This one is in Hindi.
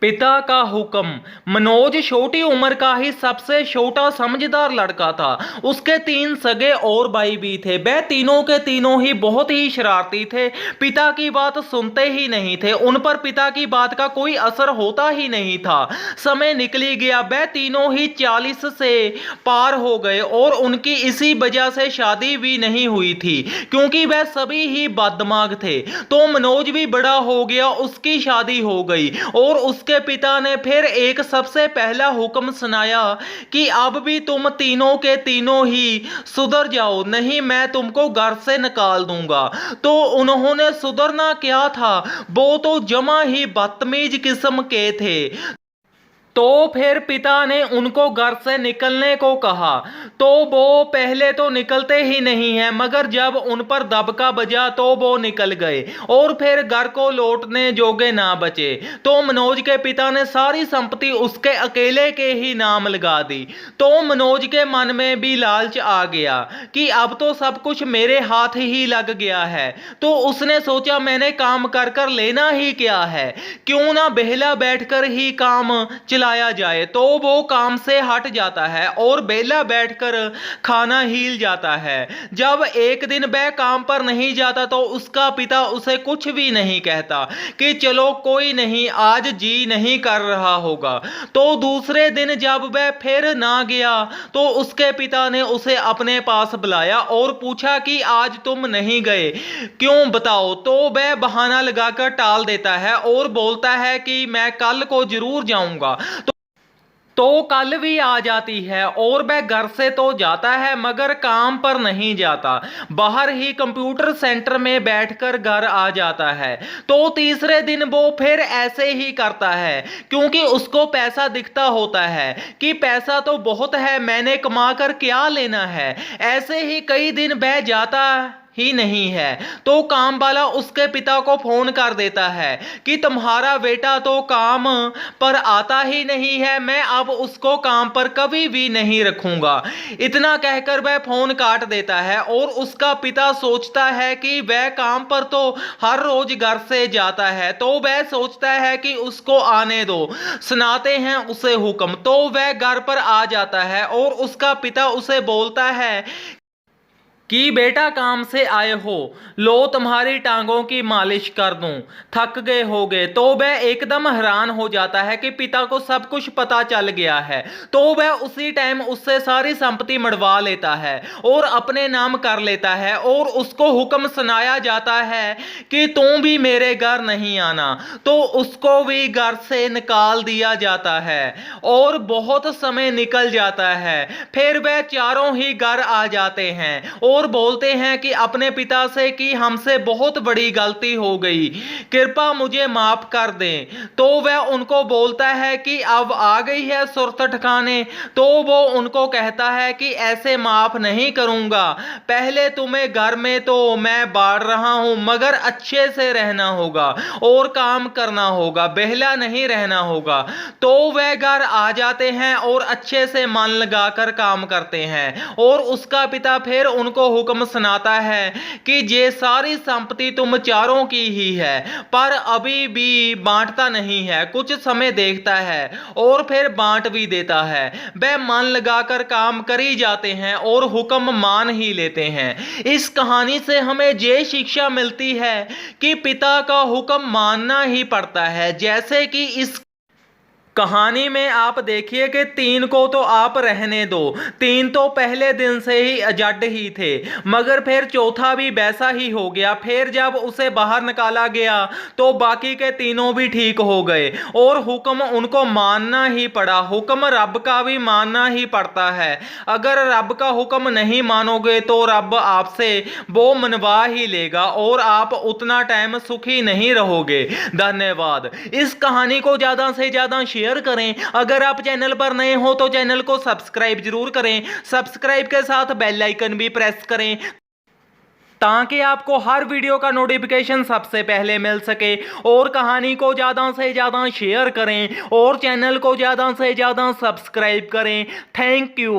पिता का हुक्म। मनोज छोटी उम्र का ही सबसे छोटा समझदार लड़का था। उसके तीन सगे और भाई भी थे। वह तीनों के तीनों ही बहुत ही शरारती थे। पिता की बात सुनते ही नहीं थे। उन पर पिता की बात का कोई असर होता ही नहीं था। समय निकली गया। वह तीनों ही 40 से पार हो गए और उनकी इसी वजह से शादी भी नहीं हुई थी, क्योंकि वह सभी ही बददिमाग थे। तो मनोज भी बड़ा हो गया, उसकी शादी हो गई और उसके पिता ने फिर एक सबसे पहला हुक्म सुनाया कि अब भी तुम तीनों के तीनों ही सुधर जाओ, नहीं मैं तुमको घर से निकाल दूंगा। तो उन्होंने सुधरना क्या था, वो तो जमा ही बदतमीज किस्म के थे। तो फिर पिता ने उनको घर से निकलने को कहा, तो वो पहले तो निकलते ही नहीं है, मगर जब उन पर दबका बजा तो वो निकल गए और फिर घर को लौटने जोगे ना बचे। तो मनोज के पिता ने सारी संपत्ति उसके अकेले के ही नाम लगा दी। तो मनोज के मन में भी लालच आ गया कि अब तो सब कुछ मेरे हाथ ही लग गया है। तो उसने सोचा मैंने काम कर कर लेना ही क्या है, क्यों ना बेहला बैठकर ही काम चलाया जाए। तो वो काम से हट जाता है और बेला बैठकर खाना हिल जाता है। जब एक दिन वह काम पर नहीं जाता तो उसका पिता उसे कुछ भी नहीं कहता कि चलो कोई नहीं, आज जी नहीं कर रहा होगा। तो दूसरे दिन जब वह फिर ना गया तो उसके पिता ने उसे अपने पास बुलाया और पूछा कि आज तुम नहीं गए, क्यों बताओ। तो वह बहाना लगाकर टाल देता है और बोलता है कि मैं कल को जरूर जाऊंगा। तो कल भी आ जाती है और वह घर से तो जाता है मगर काम पर नहीं जाता, बाहर ही कंप्यूटर सेंटर में बैठकर घर आ जाता है। तो तीसरे दिन वो फिर ऐसे ही करता है, क्योंकि उसको पैसा दिखता होता है कि पैसा तो बहुत है, मैंने कमा कर क्या लेना है। ऐसे ही कई दिन वह जाता ही नहीं है। तो काम वाला उसके पिता को फोन कर देता है कि तुम्हारा बेटा तो काम पर आता ही नहीं है, मैं अब उसको काम पर कभी भी नहीं रखूंगा। इतना कहकर वह फोन काट देता है और उसका पिता सोचता है कि वह काम पर तो हर रोज घर से जाता है, तो वह सोचता है कि उसको आने दो, सुनाते हैं उसे हुक्म। तो वह घर पर आ जाता है और उसका पिता उसे बोलता है कि बेटा काम से आए हो, लो तुम्हारी टांगों की मालिश कर दूं, थक गए होगे। तो वह एकदम हैरान हो जाता है कि पिता को सब कुछ पता चल गया है। तो वह उसी टाइम उससे सारी संपत्ति मड़वा लेता है और अपने नाम कर लेता है और उसको हुक्म सुनाया जाता है कि तुम भी मेरे घर नहीं आना। तो उसको भी घर से निकाल दिया जाता है और बहुत समय निकल जाता है। फिर वह चारों ही घर आ जाते हैं और बोलते हैं कि अपने पिता से कि हमसे बहुत बड़ी गलती हो गई, कृपा मुझे माफ कर दें। तो वह उनको बोलता है कि अब आ गई है सुरत ठिकाने। तो वो उनको कहता है कि ऐसे माफ नहीं करूंगा, पहले तुम्हें घर में तो मैं बांट रहा हूं, मगर अच्छे से रहना होगा और काम करना होगा, बेहला नहीं रहना होगा। तो वह घर आ जाते हैं और अच्छे से मन लगाकर काम करते हैं और उसका पिता फिर उनको हुक्म सुनाता है कि ये सारी संपत्ति तुम चारों की ही है, पर अभी भी बांटता नहीं है, कुछ समय देखता है और फिर बांट भी देता है। वह मन लगाकर काम कर ही जाते हैं और हुक्म मान ही लेते हैं। इस कहानी से हमें ये शिक्षा मिलती है कि पिता का हुक्म मानना ही पड़ता है। जैसे कि इस कहानी में आप देखिए कि तीन को तो आप रहने दो, तीन तो पहले दिन से ही अजड ही थे, मगर फिर चौथा भी वैसा ही हो गया। फिर जब उसे बाहर निकाला गया तो बाकी के तीनों भी ठीक हो गए और हुक्म उनको मानना ही पड़ा। हुक्म रब का भी मानना ही पड़ता है। अगर रब का हुक्म नहीं मानोगे तो रब आपसे वो मनवा ही लेगा और आप उतना टाइम सुखी नहीं रहोगे। धन्यवाद। इस कहानी को ज्यादा से ज्यादा शेयर करें। अगर आप चैनल पर नए हो तो चैनल को सब्सक्राइब जरूर करें। सब्सक्राइब के साथ बेल आइकन भी प्रेस करें ताकि आपको हर वीडियो का नोटिफिकेशन सबसे पहले मिल सके। और कहानी को ज़्यादा से ज़्यादा शेयर करें और चैनल को ज़्यादा से ज़्यादा सब्सक्राइब करें। Thank you.